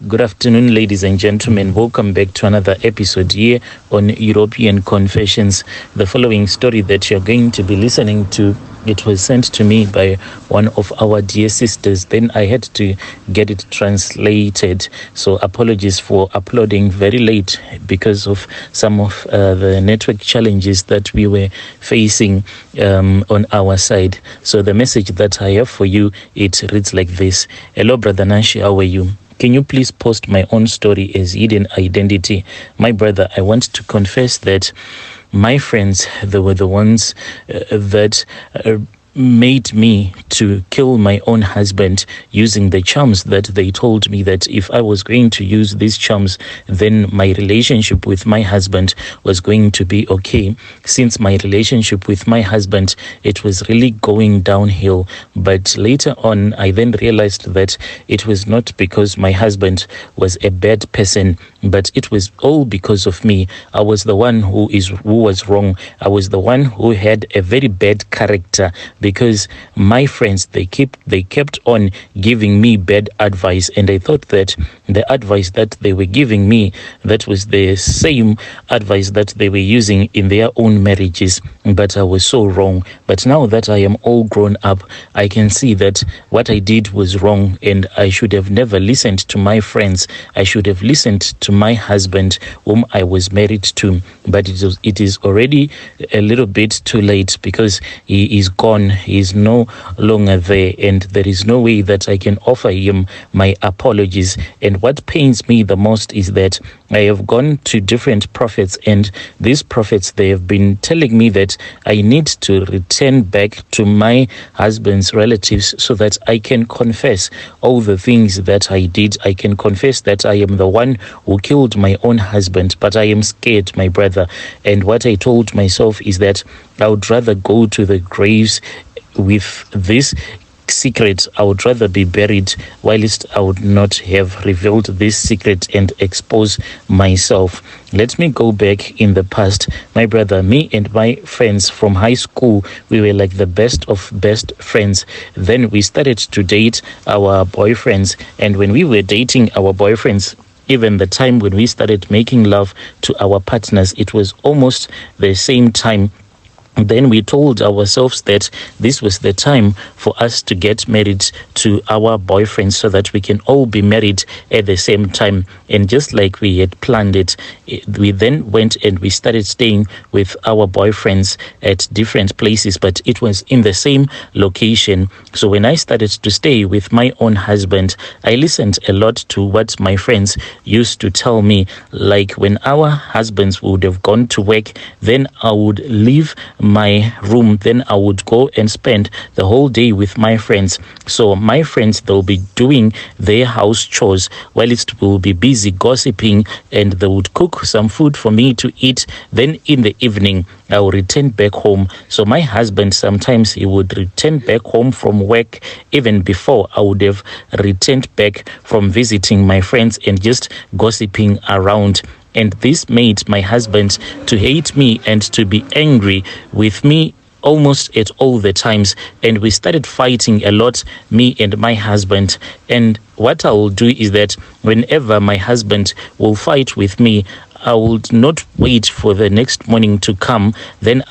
Good afternoon, ladies and gentlemen. Welcome back to another episode here on European Confessions. The following story that you're going to be listening to, it was sent to me by one of our dear sisters. Then I had to get it translated. So apologies for uploading very late because of some of the network challenges that we were facing on our side. So the message that I have for you, it reads like this. Hello, Brother Nashi, how are you? Can you please post my own story as hidden identity? My brother, I want to confess that my friends, they were the ones that made me to kill my own husband using the charms that they told me that if I was going to use these charms, then my relationship with my husband was going to be okay. Since my relationship with my husband, it was really going downhill. But later on, I then realized that it was not because my husband was a bad person, but it was all because of me. I was the one who was wrong. I was the one who had a very bad character, because my friends, they kept on giving me bad advice, and I thought that the advice that they were giving me, that was the same advice that they were using in their own marriages. But I was so wrong. But now that I am all grown up, I can see that what I did was wrong, and I should have never listened to my friends. I should have listened to my husband, whom I was married to. But it is already a little bit too late, because he is gone. He is no longer there, and there is no way that I can offer him my apologies. And what pains me the most is that I have gone to different prophets, and these prophets, they have been telling me that I need to return back to my husband's relatives so that I can confess all the things that I did. I can confess that I am the one who killed my own husband, but I am scared, my brother. And what I told myself is that I would rather go to the graves with this secret. I would rather be buried whilst I would not have revealed this secret and expose myself. Let me go back in the past. My brother, me and my friends from high school, we were like the best of best friends. Then we started to date our boyfriends, and when we were dating our boyfriends, even the time when we started making love to our partners, it was almost the same time. Then we told ourselves that this was the time for us to get married to our boyfriends so that we can all be married at the same time. And just like we had planned it, we then went and we started staying with our boyfriends at different places, but it was in the same location. So when I started to stay with my own husband, I listened a lot to what my friends used to tell me. Like when our husbands would have gone to work, then I would leave my room, then I would go and spend the whole day with my friends. So my friends, they'll be doing their house chores whilst we'll be busy gossiping, and they would cook some food for me to eat. Then in the evening, I will return back home. So my husband, sometimes he would return back home from work even before I would have returned back from visiting my friends and just gossiping around. And this made my husband to hate me and to be angry with me almost at all the times. And we started fighting a lot, me and my husband. And what I will do is that whenever my husband will fight with me, I will not wait for the next morning to come. Then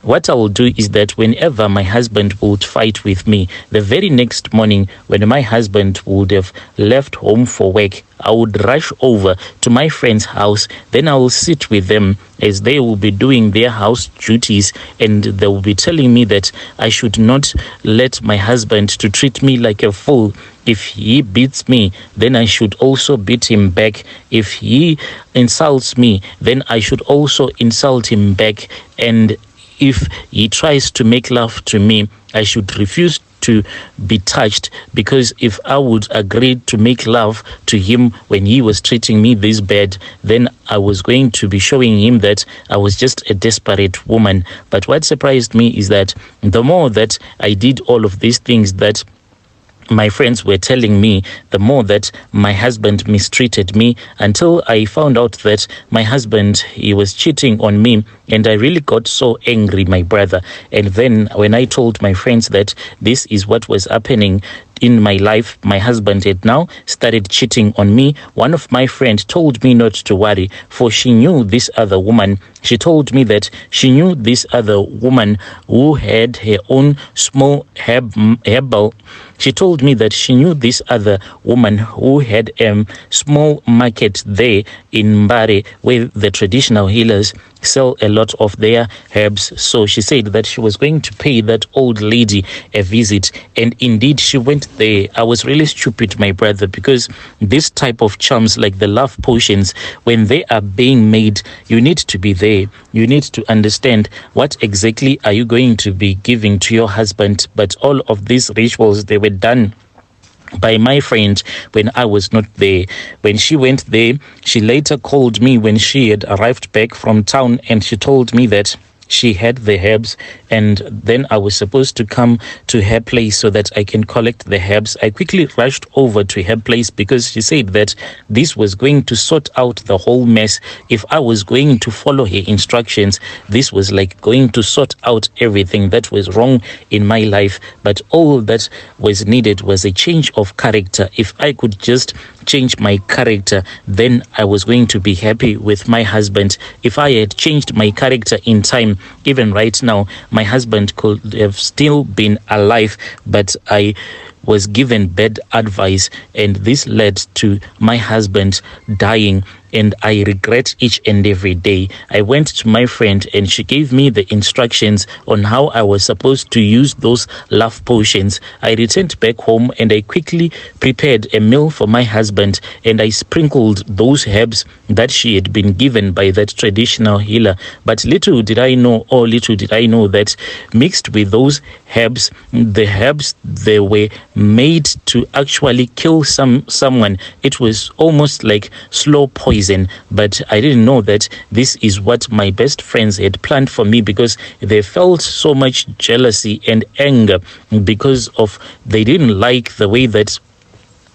what I will do is that whenever my husband would fight with me, the very next morning when my husband would have left home for work, I would rush over to my friend's house. Then I will sit with them as they will be doing their house duties, and they will be telling me that I should not let my husband to treat me like a fool. If he beats me, then I should also beat him back. If he insults me, then I should also insult him back. And if he tries to make love to me, I should refuse to be touched, because if I would agree to make love to him when he was treating me this bad, then I was going to be showing him that I was just a desperate woman. But what surprised me is that the more that I did all of these things that my friends were telling me, the more that my husband mistreated me, until I found out that my husband, he was cheating on me. And I really got so angry, my brother. And then when I told my friends that this is what was happening in my life, my husband had now started cheating on me. One of my friends told me not to worry, for she knew this other woman. She told me that she knew this other woman who had her own small herbal. She told me that she knew this other woman who had a small market there in Mbare, where the traditional healers sell a lot of their herbs. So she said that she was going to pay that old lady a visit, and indeed she went there. I was really stupid, my brother, because this type of charms, like the love potions, when they are being made, you need to be there. You need to understand what exactly are you going to be giving to your husband. But all of these rituals, they were done by my friend when I was not there. When she went there, she later called me when she had arrived back from town, and she told me that she had the herbs, and then I was supposed to come to her place so that I can collect the herbs. I quickly rushed over to her place because she said that this was going to sort out the whole mess. If I was going to follow her instructions, this was like going to sort out everything that was wrong in my life. But all that was needed was a change of character. If I could just change my character, then I was going to be happy with my husband. If I had changed my character in time, even right now, my husband could have still been alive, but I was given bad advice, and this led to my husband dying, and I regret each and every day. I went to my friend and she gave me the instructions on how I was supposed to use those love potions. I returned back home and I quickly prepared a meal for my husband, and I sprinkled those herbs that she had been given by that traditional healer. But little did I know that mixed with those herbs, the herbs, they were made to actually kill someone. It was almost like slow poison, but I didn't know that this is what my best friends had planned for me, because they felt so much jealousy and anger because of they didn't like the way that.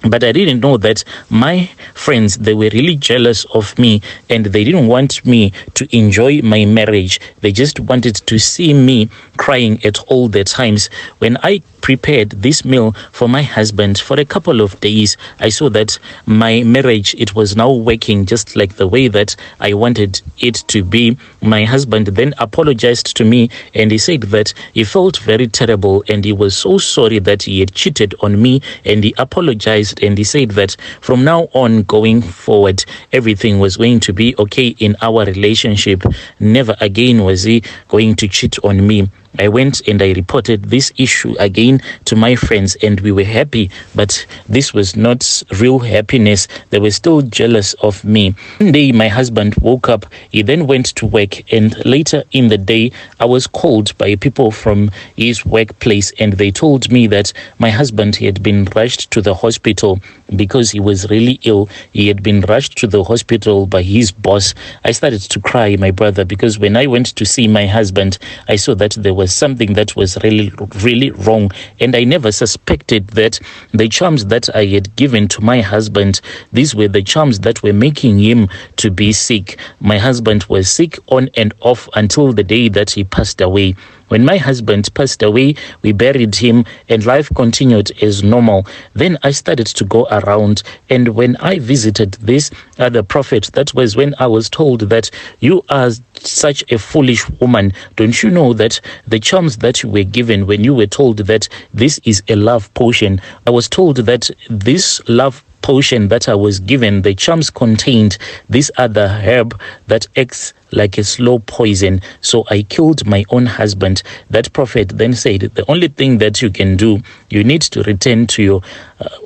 But I didn't know that my friends, they were really jealous of me, and they didn't want me to enjoy my marriage. They just wanted to see me crying at all the times. When I prepared this meal for my husband for a couple of days, I saw that my marriage, it was now working just like the way that I wanted it to be. My husband then apologized to me, and he said that he felt very terrible and he was so sorry that he had cheated on me, and he apologized, and he said that from now on going forward, everything was going to be okay in our relationship. Never again was he going to cheat on me. I went and I reported this issue again to my friends, and we were happy, but this was not real happiness. They were still jealous of me. One day, my husband woke up. He then went to work, and later in the day, I was called by people from his workplace, and they told me that my husband had been rushed to the hospital because he was really ill. He had been rushed to the hospital by his boss. I started to cry, my brother, because when I went to see my husband, I saw that there was something that was really, really wrong. And I never suspected that the charms that I had given to my husband, these were the charms that were making him to be sick. My husband was sick on and off until the day that he passed away. When my husband passed away, we buried him and life continued as normal. Then I started to go around, and when I visited this other prophet, that was when I was told that you are such a foolish woman. Don't you know that the charms that you were given when you were told that this is a love potion? I was told that this love potion that I was given, the charms contained this other herb that acts like a slow poison. So I killed my own husband. That prophet then said, the only thing that you can do, you need to return to your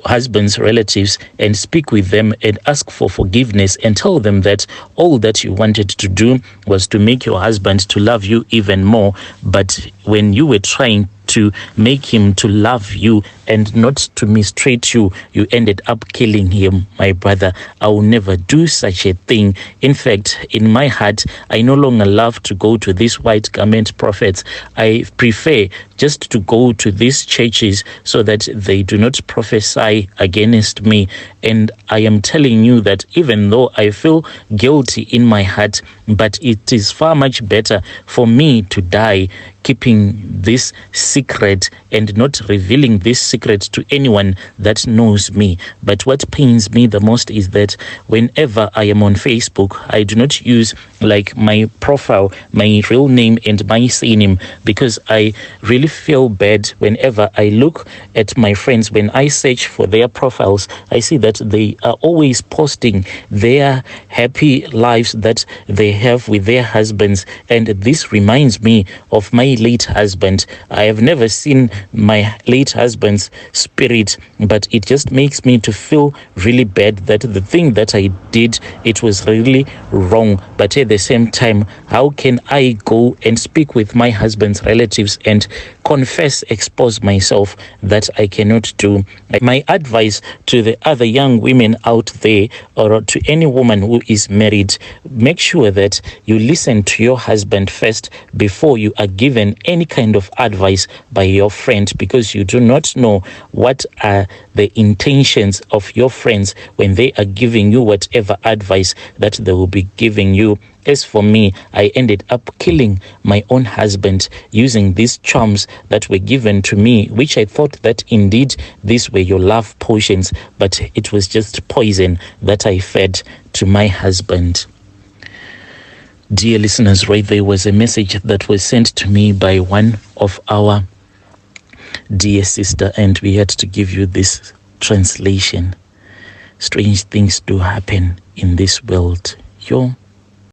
husband's relatives and speak with them and ask for forgiveness and tell them that all that you wanted to do was to make your husband to love you even more. But when you were trying to make him to love you and not to mistreat you, you ended up killing him, my brother. I will never do such a thing. In fact, in my heart, I no longer love to go to these white garment prophets. I prefer just to go to these churches so that they do not prophesy against me. And I am telling you that even though I feel guilty in my heart, but it is far much better for me to die keeping this secret and not revealing this secret to anyone that knows me. But what pains me the most is that whenever I am on Facebook, I do not use like my profile, my real name and my surname, because I really feel bad whenever I look at my friends. When I search for their profiles, I see that they are always posting their happy lives that they have with their husbands, and this reminds me of my late husband. I have never seen my late husband's spirit, but it just makes me to feel really bad that the thing that I did, it was really wrong. But at the same time, how can I go and speak with my husband's relatives and confess, expose myself? That I cannot do. My advice to the other young women out there, or to any woman who is married, make sure that you listen to your husband first before you are given any kind of advice by your friend, because you do not know what are the intentions of your friends when they are giving you whatever advice that they will be giving you. As for me, I ended up killing my own husband using these charms that were given to me, which I thought that indeed these were your love potions, but it was just poison that I fed to my husband. Dear listeners, right there was a message that was sent to me by one of our dear sister, and we had to give you this translation. Strange things do happen in this world. Yo.